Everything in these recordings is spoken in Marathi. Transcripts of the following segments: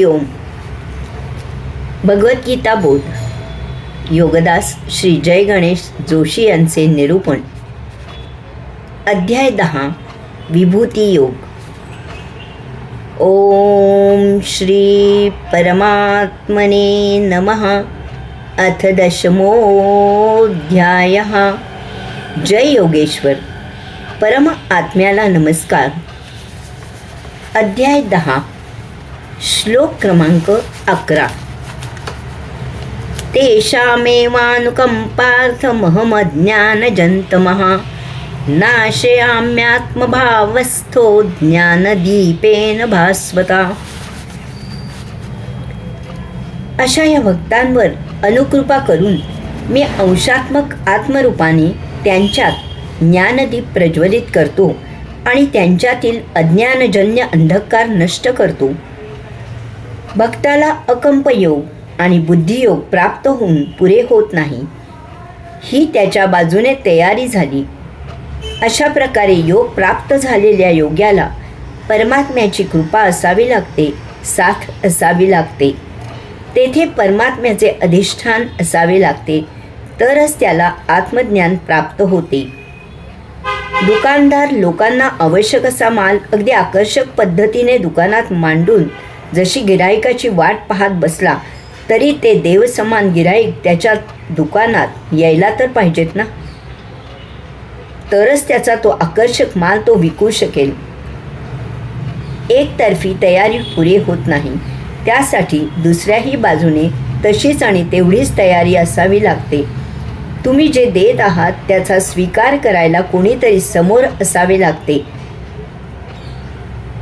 ओम. भगवद्गीता बोध योगदास श्री जय गणेश जोशी यांचे निरूपण. अध्याय 10 विभूती योग. ओम श्री परमात्मने नमः. अथ 10मोऽध्यायः. जय योगेश्वर. परम आत्म्याला नमस्कार. अध्याय 10. श्लोक क्रमांक 11. तेषामेवानुकंपार्थमहमज्ञानजन्तमः नाशयाम्यात्मभावस्थो ज्ञानदीपेन भास्वता. अशा या भक्तांवर अनुकृपा करून मी अंशात्मक आत्मरूपाने त्यांच्यात ज्ञानदीप प्रज्वलित करतो आणि त्यांच्यातील अज्ञानजन्य अंधकार नष्ट करतो. भक्ताला अकंप योग आणि बुद्धियोग प्राप्त होऊन पुरे होत नाही. ही त्याच्या बाजूने तयारी झाली. अशा प्रकारे योग प्राप्त झालेल्या योग्याला परमात्म्याची कृपा असावी लागते, साथ असावी लागते. तेथे परमात्म्याचे अधिष्ठान असावे लागते, तरच त्याला आत्मज्ञान प्राप्त होते. दुकानदार लोकांना आवश्यक असा माल अगदी आकर्षक पद्धतीने दुकानात मांडून जशी गिराईकाची वाट पाहत बसला तरी ते देवसमान गिराईक त्याच्या दुकानात यायला तर पाहिजेत ना, तरच त्याचा तो आकर्षक माल तो विकू शकेल. एकतर्फी तयारी पुरी होत नाही. त्यासाठी दुसऱ्याही बाजूने तशीच आणि तेवढीच तयारी असावी लागते. तुम्ही जे देत आहात त्याचा स्वीकार करायला कोणीतरी समोर असावे लागते.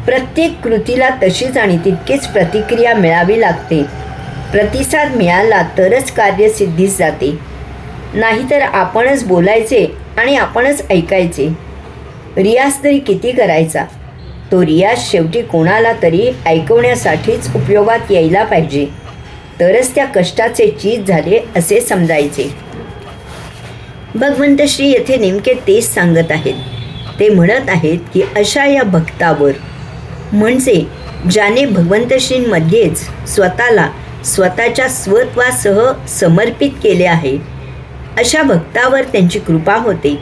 प्रत्येक कृतीला तशीच आणि तितकीच प्रतिक्रिया मिळावी लागते. प्रतिसाद मिळाला तरच कार्य सिद्धीस जाते. नाहीतर आपणच बोलायचे आणि आपणच ऐकायचे. रियाज तरी किती करायचा? तो रियाज शेवटी कोणाला तरी ऐकवण्यासाठीच उपयोगात यायला पाहिजे, तरच त्या कष्टाचे चीज झाले असे समजायचे. भगवंत श्री येथे नेमके तेच सांगत आहेत. ते म्हणत आहेत की अशा या भक्तावर, म्हणजे ज्याने भगवंतश्रींमध्येच स्वतःला स्वतःच्या स्वत्वासह समर्पित केले आहे, अशा भक्तावर त्यांची कृपा होते.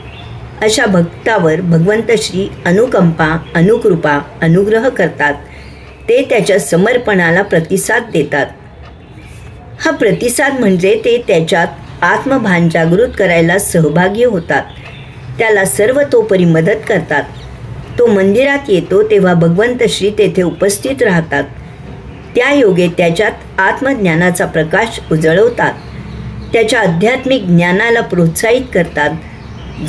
अशा भक्तावर भगवंत श्री अनुकंपा, अनुकृपा, अनुग्रह करतात. ते त्याच्या समर्पणाला प्रतिसाद देतात. हा प्रतिसाद म्हणजे ते त्याच्यात आत्मभान जागृत करायला सहभागी होतात. त्याला सर्वतोपरी मदत करतात. तो मंदिरात येतो तेव्हा भगवंत श्री तेथे उपस्थित राहतात. त्या योगे त्याच्यात आत्मज्ञानाचा प्रकाश उजळवतात. त्याच्या आध्यात्मिक ज्ञानाला प्रोत्साहित करतात.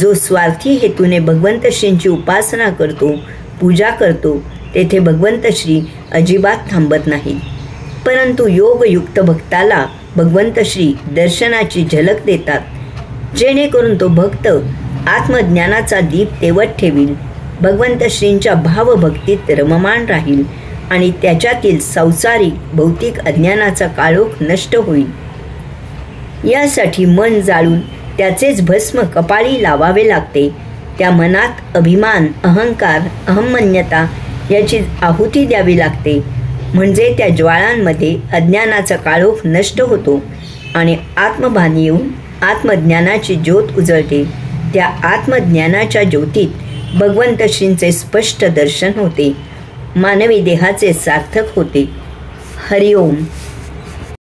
जो स्वार्थी हेतूने भगवंत श्रींची उपासना करतो, पूजा करतो, तेथे भगवंत श्री अजिबात थांबत नाही. परंतु योगयुक्त भक्ताला भगवंत श्री दर्शनाची झलक देतात, जेणेकरून तो भक्त आत्मज्ञानाचा दीप तेवत ठेवील, भगवंत श्रींच्या भावभक्तीत रममाण राहील आणि त्याच्यातील संसारिक भौतिक अज्ञानाचा काळोख नष्ट होईल. यासाठी मन जाळून त्याचेच भस्म कपाळी लावावे लागते. त्या मनात अभिमान, अहंकार, अहमन्यता याची आहुती द्यावी लागते. म्हणजे त्या ज्वाळांमध्ये अज्ञानाचा काळोख नष्ट होतो आणि आत्मभान येऊन आत्मज्ञानाची ज्योत उजळते. त्या आत्मज्ञानाच्या ज्योतीत भगवंत श्रींचे स्पष्ट दर्शन होते. मानवी देहाचे सार्थक होते. हरिओम.